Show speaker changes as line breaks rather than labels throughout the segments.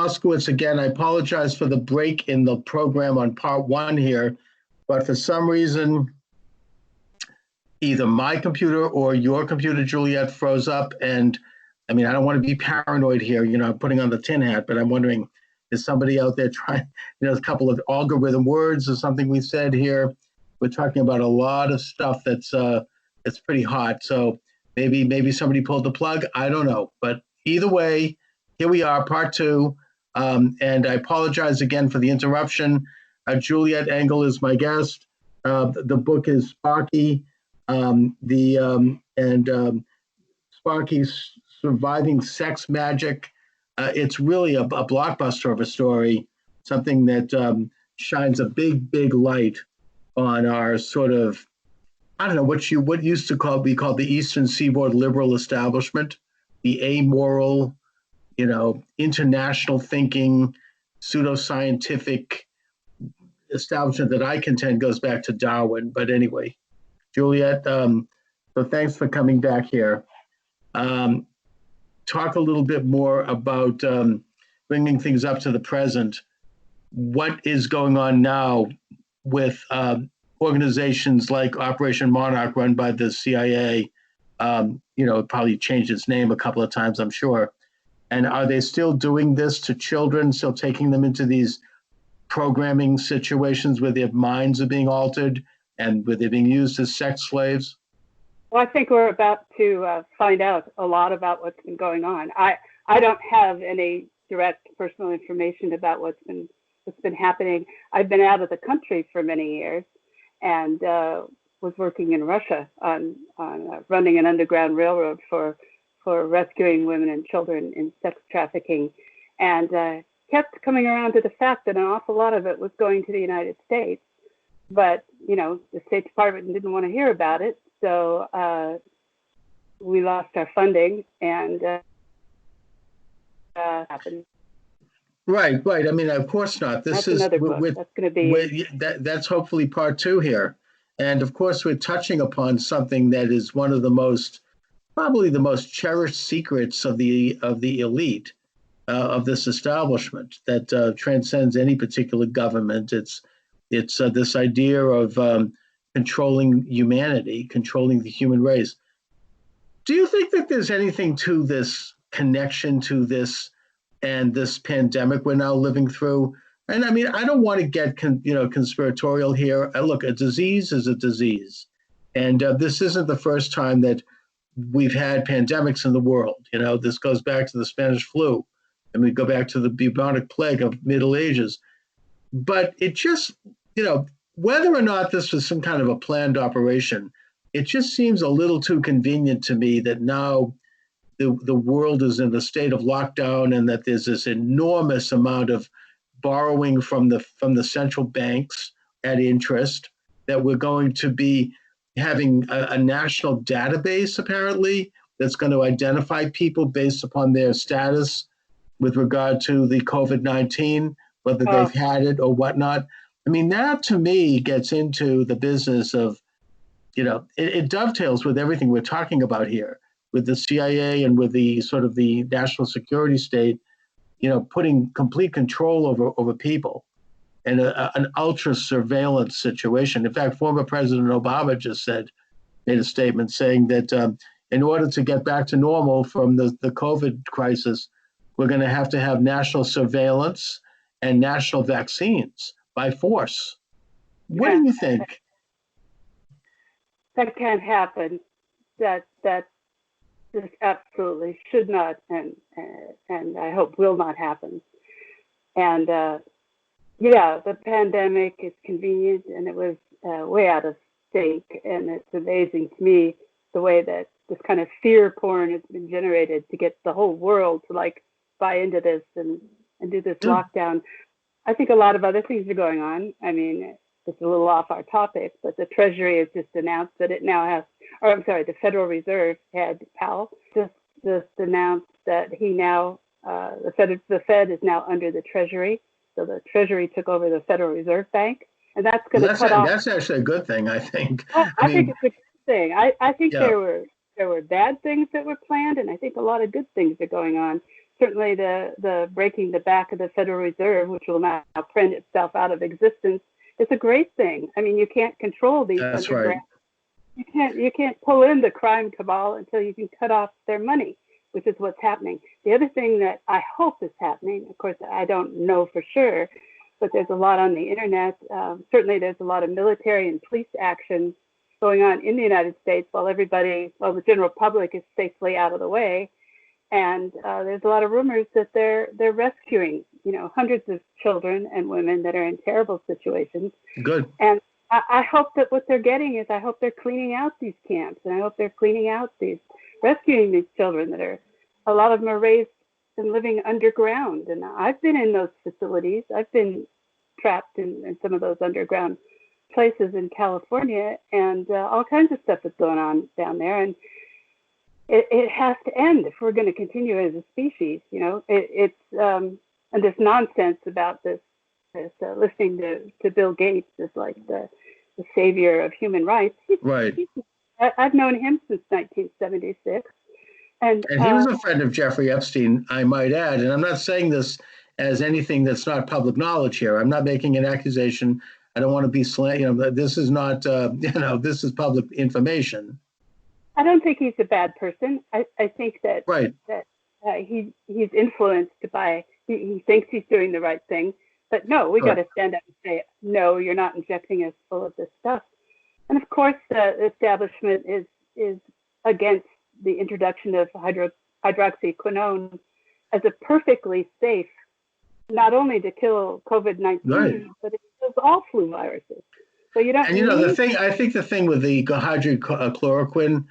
Moscowitz again. I apologize for the break in the program on part one here, but for some reason, either my computer or your computer, Juliette, froze up. And I mean, I don't want to be paranoid here, putting on the tin hat, but I'm wondering, is somebody out there trying, a couple of algorithm words or something we said here? We're talking about a lot of stuff that's pretty hot. So maybe somebody pulled the plug. I don't know. But either way, here we are, part two. And I apologize again for the interruption. Juliette Engel is my guest. The book is SPARKY, SPARKY's Surviving Sex Magick. It's really a blockbuster of a story, something that shines a big light on our sort of, I don't know, what used to be called the Eastern Seaboard liberal establishment, the amoral, international thinking, pseudoscientific establishment that I contend goes back to Darwin. But anyway, Juliette, so thanks for coming back here. Talk a little bit more about bringing things up to the present. What is going on now with organizations like Operation Monarch, run by the CIA? It probably changed its name a couple of times, I'm sure. And are they still doing this to children, still taking them into these programming situations where their minds are being altered and where they're being used as sex slaves?
Well, I think we're about to find out a lot about what's been going on. I don't have any direct personal information about what's been happening. I've been out of the country for many years and was working in Russia on running an underground railroad for rescuing women and children in sex trafficking, and kept coming around to the fact that an awful lot of it was going to the United States. But, the State Department didn't want to hear about it. So we lost our funding and happened.
Right. I mean, of course not.
That's another book. That's going to be.
That's hopefully part two here. And of course, we're touching upon something that is one of probably the most cherished secrets of the elite, of this establishment that transcends any particular government. It's this idea of controlling humanity, controlling the human race. Do you think that there's anything to this connection to this and this pandemic we're now living through? And I mean, I don't want to get conspiratorial here. Look, a disease is a disease, and this isn't the first time that we've had pandemics in the world. This goes back to the Spanish flu, and we go back to the bubonic plague of Middle Ages. But it just, whether or not this was some kind of a planned operation, it just seems a little too convenient to me that now the world is in a state of lockdown and that there's this enormous amount of borrowing from the central banks at interest, that we're going to be having a national database, apparently, that's going to identify people based upon their status with regard to the COVID-19, whether they've had it or whatnot. I mean, that to me gets into the business of, it dovetails with everything we're talking about here, with the CIA and with the sort of the national security state, putting complete control over people and an ultra surveillance situation. In fact, former President Obama just made a statement saying that in order to get back to normal from the COVID crisis, we're going to have national surveillance and national vaccines by force. What do you think?
That can't happen. That just absolutely should not, and I hope will not happen. And the pandemic is convenient, and it was way out of sync. And it's amazing to me the way that this kind of fear porn has been generated to get the whole world to buy into this and do this lockdown. I think a lot of other things are going on. I mean, it's a little off our topic, but the Treasury has just announced that it now has, the Federal Reserve head, Powell, just announced that he now, the Fed is now under the Treasury. So the Treasury took over the Federal Reserve Bank, and that's going to cut off.
That's actually a good thing, I think.
I think it's a good thing. I think there were bad things that were planned, and I think a lot of good things are going on. certainly the breaking the back of the Federal Reserve, which will now print itself out of existence, is a great thing. I mean, you can't control these
That's
underground.
right.
You can't pull in the crime cabal until you can cut off their money, which is what's happening. The other thing that I hope is happening, of course, I don't know for sure, but there's a lot on the internet. Certainly, there's a lot of military and police action going on in the United States while the general public is safely out of the way. And there's a lot of rumors that they're rescuing, hundreds of children and women that are in terrible situations.
Good.
And I hope that what they're getting is, I hope they're cleaning out these camps, and I hope they're rescuing these children a lot of them are raised and living underground. And I've been in those facilities. I've been trapped in some of those underground places in California, and all kinds of stuff is going on down there. And it has to end if we're going to continue as a species. And this nonsense about this listening to Bill Gates as like the savior of human rights.
Right.
I've known him since 1976. And
he was a friend of Jeffrey Epstein, I might add. And I'm not saying this as anything that's not public knowledge here. I'm not making an accusation. I don't want to be this is not, this is public information.
I don't think he's a bad person. I think that
right.
that he's influenced by, he thinks he's doing the right thing. But no, we got to stand up and say, no, you're not injecting us full of this stuff. And of course, the establishment is against the introduction of hydroxyquinone as a perfectly safe, not only to kill COVID-19, but it kills all flu viruses. So you don't.
And I think the thing with the hydroxychloroquine,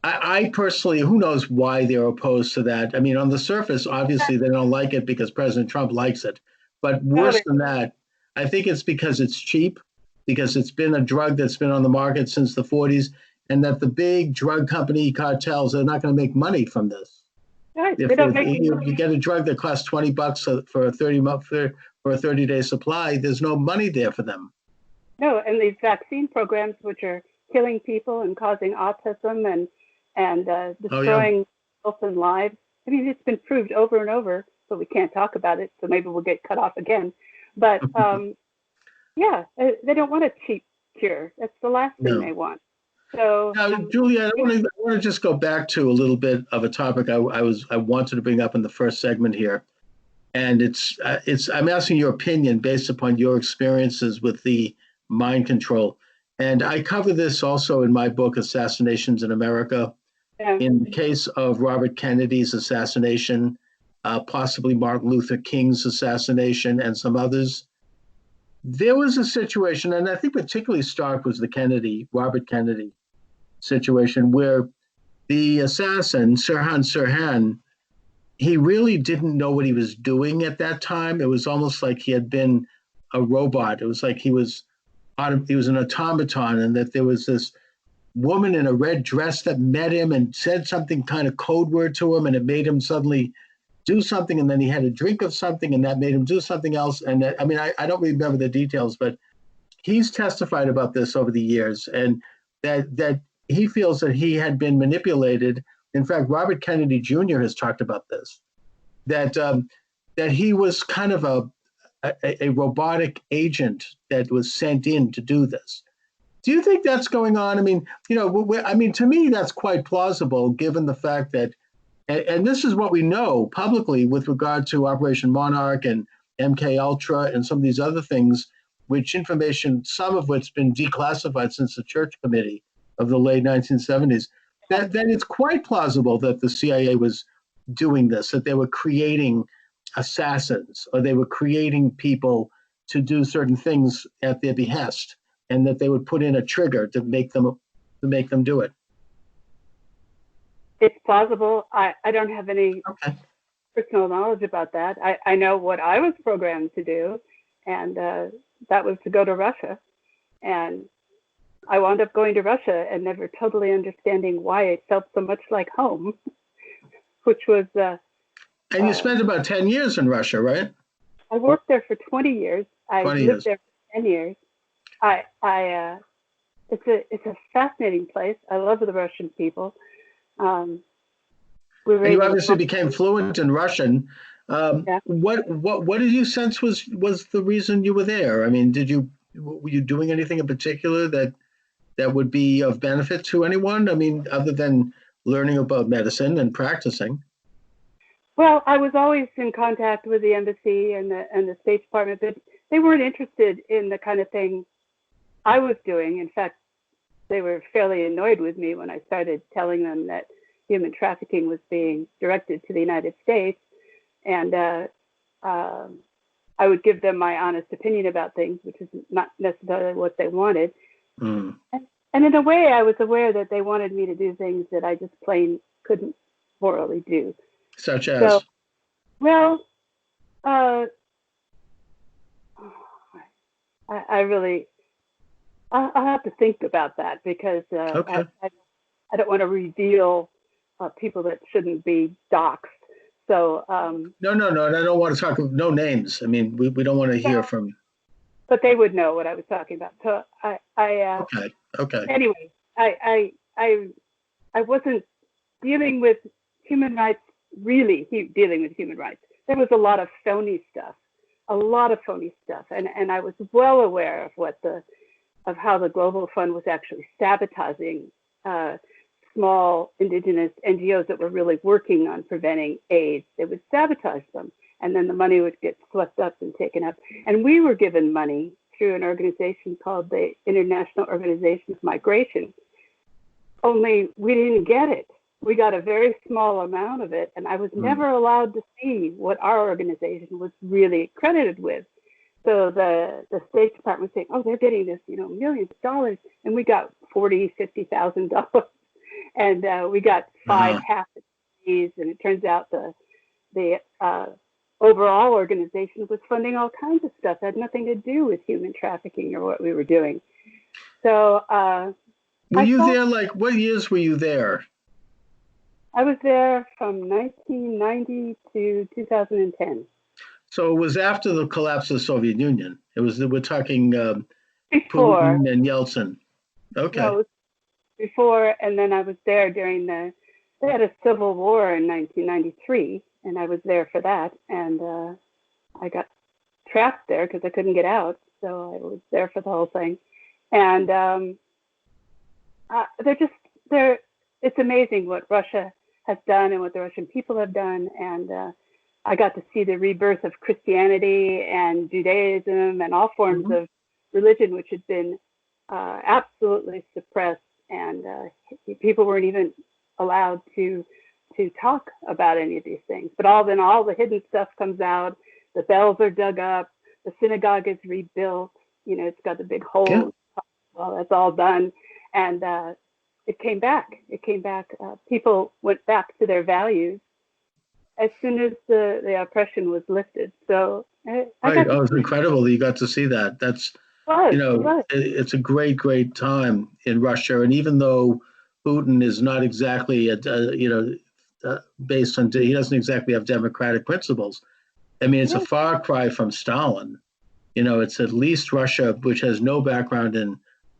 I personally, who knows why they're opposed to that? I mean, on the surface, obviously they don't like it because President Trump likes it. But worse than that, I think it's because it's cheap, because it's been a drug that's been on the market since the 40s, and that the big drug company cartels are not going to make money from this.
Right.
If you get a drug that costs $20 for a 30-day supply, there's no money there for them.
No, and these vaccine programs, which are killing people and causing autism and destroying health and lives. I mean, it's been proved over and over, but we can't talk about it, so maybe we'll get cut off again. But they don't want a cheap cure. That's the last thing they want. So
now, Juliette, I want to just go back to a little bit of a topic I wanted to bring up in the first segment here, and I'm asking your opinion based upon your experiences with the mind control. And I cover this also in my book, Assassinations in America. Yeah. In the case of Robert Kennedy's assassination, possibly Martin Luther King's assassination, and some others, there was a situation, and I think particularly stark was the Robert Kennedy situation, where the assassin, Sirhan, he really didn't know what he was doing at that time. It was almost like he had been a robot. It was like he was an automaton, and that there was this woman in a red dress that met him and said something kind of code word to him, and it made him suddenly do something, and then he had a drink of something, and that made him do something else. And I don't remember the details, but he's testified about this over the years, and that he feels that he had been manipulated. In fact, Robert Kennedy Jr. has talked about this, that he was kind of a robotic agent that was sent in to do this. Do you think that's going on? I mean, to me, that's quite plausible, given the fact that, and this is what we know publicly with regard to Operation Monarch and MK Ultra and some of these other things, which information, some of which has been declassified since the Church Committee of the late 1970s, that it's quite plausible that the CIA was doing this, that they were creating assassins, or they were creating people to do certain things at their behest, and that they would put in a trigger to make them do it.
It's plausible. I don't have any personal knowledge about that. I know what I was programmed to do, and that was to go to Russia. And I wound up going to Russia and never totally understanding why it felt so much like home, which was...
and you spent about 10 years in Russia, right?
I worked there for 20 years. I lived there for 10 years. It's a fascinating place. I love the Russian people. we were
And you
able to
obviously became fluent in Russian.
yeah.
What did you sense was the reason you were there? I mean, were you doing anything in particular that would be of benefit to anyone? I mean, other than learning about medicine and practicing.
Well, I was always in contact with the embassy and the State Department, but they weren't interested in the kind of thing I was doing. In fact, they were fairly annoyed with me when I started telling them that human trafficking was being directed to the United States. And I would give them my honest opinion about things, which is not necessarily what they wanted.
Mm.
And in a way, I was aware that they wanted me to do things that I just plain couldn't morally do.
Such as?
So, well, I really, I'll have to think about that because
Okay.
I don't want to reveal people that shouldn't be doxxed. So,
No. I don't want to talk of no names. I mean, we don't want to hear from.
but they would know what I was talking about. So
Okay.
anyway, I wasn't dealing with human rights, really dealing with human rights. There was a lot of phony stuff, and I was well aware of how the Global Fund was actually sabotaging small indigenous NGOs that were really working on preventing AIDS. They would sabotage them, and then the money would get swept up and taken up. And we were given money through an organization called the International Organization of Migration, only we didn't get it. We got a very small amount of it, and I was never allowed to see what our organization was really credited with. So the State Department was saying, "Oh, they're getting this, millions of dollars," and we got $40,000-$50,000, and we got five half of these. And it turns out the overall organization was funding all kinds of stuff that had nothing to do with human trafficking or what we were doing. So
were you there? Like, what years were you there?
I was there from 1990 to 2010.
So it was after the collapse of the Soviet Union. We're talking
Before.
Putin and Yeltsin. Okay.
No, before, and then I was there during they had a civil war in 1993, and I was there for that, and I got trapped there because I couldn't get out, so I was there for the whole thing. And it's amazing what Russia has done and what the Russian people have done, and I got to see the rebirth of Christianity and Judaism and all forms of religion, which had been absolutely suppressed, and people weren't even allowed to talk about any of these things. But all the hidden stuff comes out. The bells are dug up. The synagogue is rebuilt. It's got the big hole.
Yeah.
Well, that's all done, and it came back. People went back to their values as soon as the oppression was lifted. So
It's incredible that you got to see that. That's it's a great time in Russia. And even though Putin is not exactly based on, he doesn't exactly have democratic principles. I mean, it's a far cry from Stalin. It's at least Russia, which has no background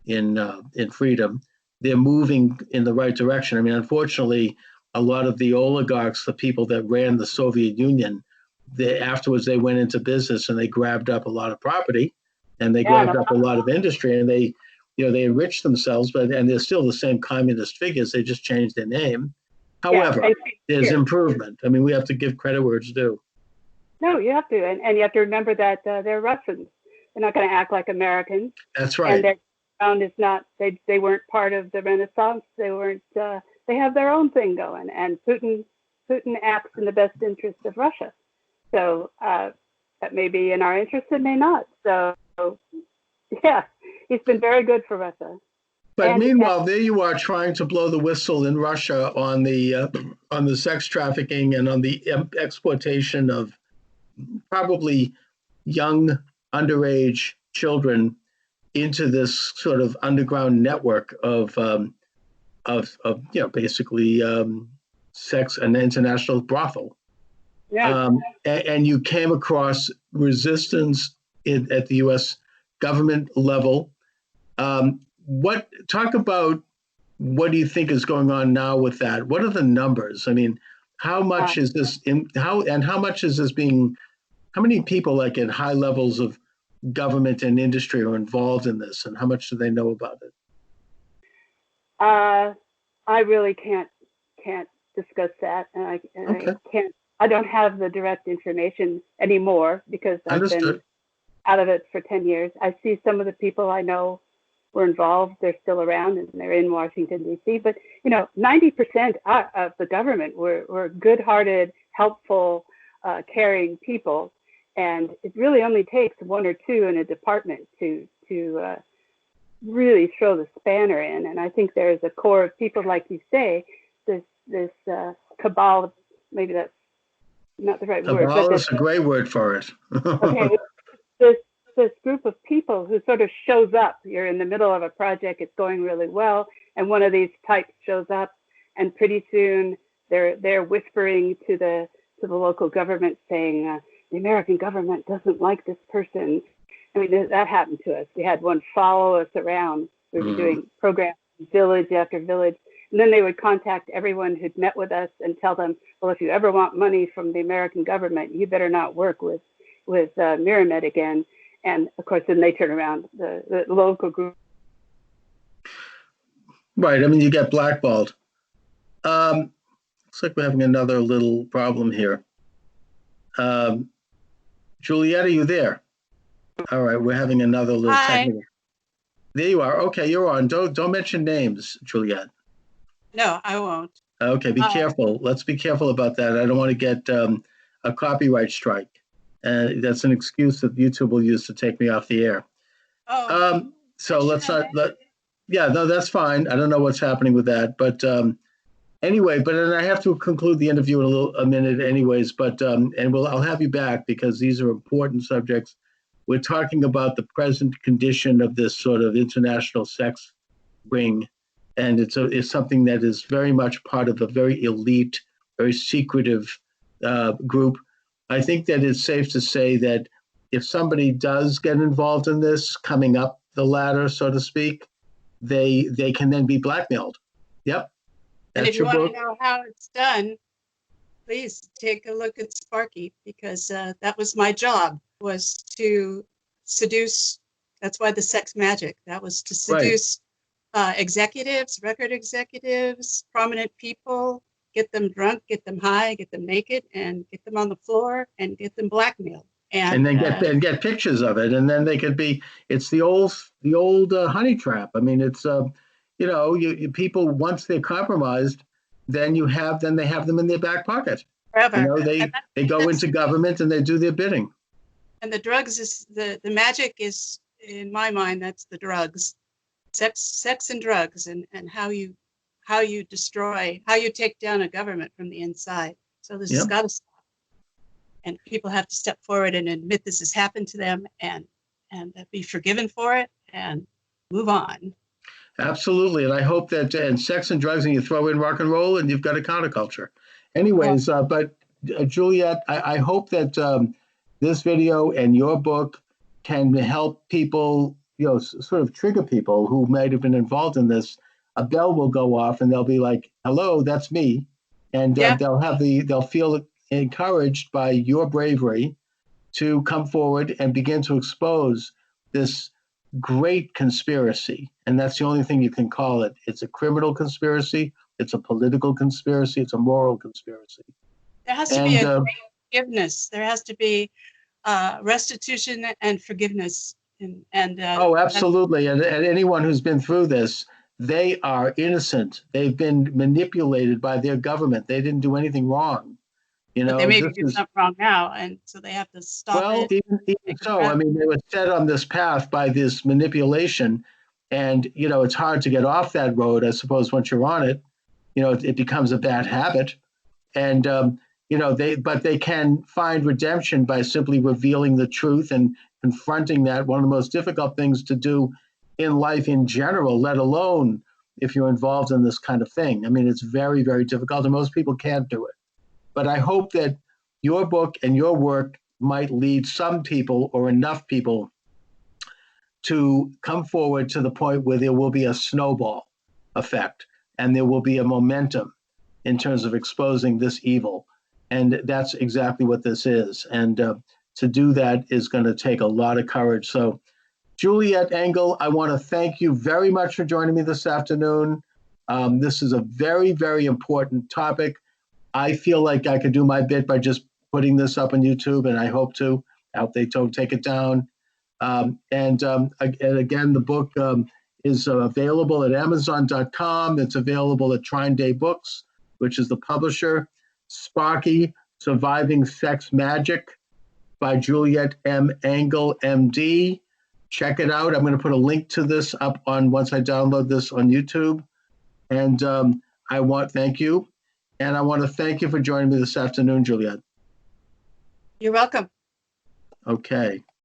in freedom. They're moving in the right direction. I mean, unfortunately, a lot of the oligarchs, the people that ran the Soviet Union, afterwards they went into business and they grabbed up a lot of property, and they grabbed up a lot of industry, and they enriched themselves. And they're still the same communist figures. They just changed their name. However, there's improvement. I mean, we have to give credit where it's due.
No, you have to, and you have to remember that they're Russians. They're not going to act like Americans.
That's right.
And their background is not. They weren't part of the Renaissance. They weren't. They have their own thing going, and Putin acts in the best interest of Russia. So that may be in our interest, it may not. So yeah, he's been very good for Russia.
But meanwhile, there you are trying to blow the whistle in Russia on the sex trafficking and on the exploitation of probably young underage children into this sort of underground network of basically sex, an international brothel.
Yeah.
And you came across resistance at the U.S. government level. Talk about what do you think is going on now with that? What are the numbers? I mean, How much is this how much is this being, how many people like at high levels of government and industry are involved in this, and how much do they know about it?
I really can't discuss that, and
Okay.
I don't have the direct information anymore because I've been
Understood.
out of it for 10 years. I see some of the people I know were involved. They're still around and they're in Washington, D.C. But, 90% of the government were good-hearted, helpful, caring people. And it really only takes one or two in a department to really throw the spanner in. And I think there's a core of people, like you say, this cabal, maybe that's not the right word.
Cabal
But
is a great word for it.
okay, this group of people who sort of shows up. You're in the middle of a project, it's going really well, and one of these types shows up, and pretty soon they're whispering to the local government saying, the American government doesn't like this person. I mean, that happened to us. We had one follow us around. We were doing programs, village after village. And then they would contact everyone who'd met with us and tell them, well, if you ever want money from the American government, you better not work with Miramed again. And of course, then they turn around, the local group.
Right. I mean, you get blackballed. Looks like we're having another little problem here. Juliette, are you there? All right, we're having another little technical. There you are. Okay, you're on. Don't mention names, Juliette.
No, I won't.
Okay, be careful. Let's be careful about that. I don't want to get a copyright strike. And that's an excuse that YouTube will use to take me off the air. So let's not yeah, no, that's fine. I don't know what's happening with that. But anyway, but then I have to conclude the interview in a minute anyways, but and I'll have you back because these are important subjects. We're talking about the present condition of this sort of international sex ring. And it's something that is very much part of a very elite, very secretive group. I think that it's safe to say that if somebody does get involved in this, coming up the ladder, so to speak, they can then be blackmailed. Yep.
And if you want to know how it's done, please take a look at SPARKY, because that was my job, was to seduce. That's why the Sex Magick. That was to seduce executives, record executives, prominent people, get them drunk, get them high, get them naked, and get them on the floor and get them blackmailed. And
then get pictures of it, and then they could be. It's the old honey trap. I mean, it's you people, once they're compromised, then they have them in their back pocket.
Forever.
They go into government and they do their bidding.
And the drugs is the magic is, in my mind, that's the drugs, sex and drugs, and how you destroy, how you take down a government from the inside. So this has got to stop. And people have to step forward and admit this has happened to them, and be forgiven for it and move on. Absolutely.
And I hope that, and sex and drugs, and you throw in rock and roll, and you've got a counterculture. Anyways, but Juliette, I hope that this video and your book can help people, sort of trigger people who might have been involved in this. A bell will go off and they'll be like, hello, that's me. And they'll feel encouraged by your bravery to come forward and begin to expose this great conspiracy. And that's the only thing you can call it. It's a criminal conspiracy. It's a political conspiracy. It's a moral conspiracy.
There has to be a forgiveness. There has to be restitution and forgiveness.
Oh, absolutely. And anyone who's been through this, they are innocent. They've been manipulated by their government. They didn't do anything wrong.
But they may be doing something wrong now, and so they have to stop it.
Well, even so, I mean, they were set on this path by this manipulation, and it's hard to get off that road. I suppose once you're on it, it becomes a bad habit, and they can find redemption by simply revealing the truth and confronting that. One of the most difficult things to do in life in general, let alone if you're involved in this kind of thing. I mean, it's very, very difficult, and most people can't do it. But I hope that your book and your work might lead some people or enough people to come forward to the point where there will be a snowball effect and there will be a momentum. in terms of exposing this evil. And that's exactly what this is. And to do that is going to take a lot of courage. So, Juliette Engel, I want to thank you very much for joining me this afternoon. This is a very, very important topic. I feel like I could do my bit by just putting this up on YouTube, and I hope to. I hope they don't take it down. And again, the book is available at Amazon.com. It's available at Trine Day Books, which is the publisher. SPARKY, Surviving Sex Magick by Juliette M. Engel MD. Check it out. I'm going to put a link to this up on once I download this on YouTube. And thank you. And I want to thank you for joining me this afternoon, Juliette.
You're welcome.
Okay.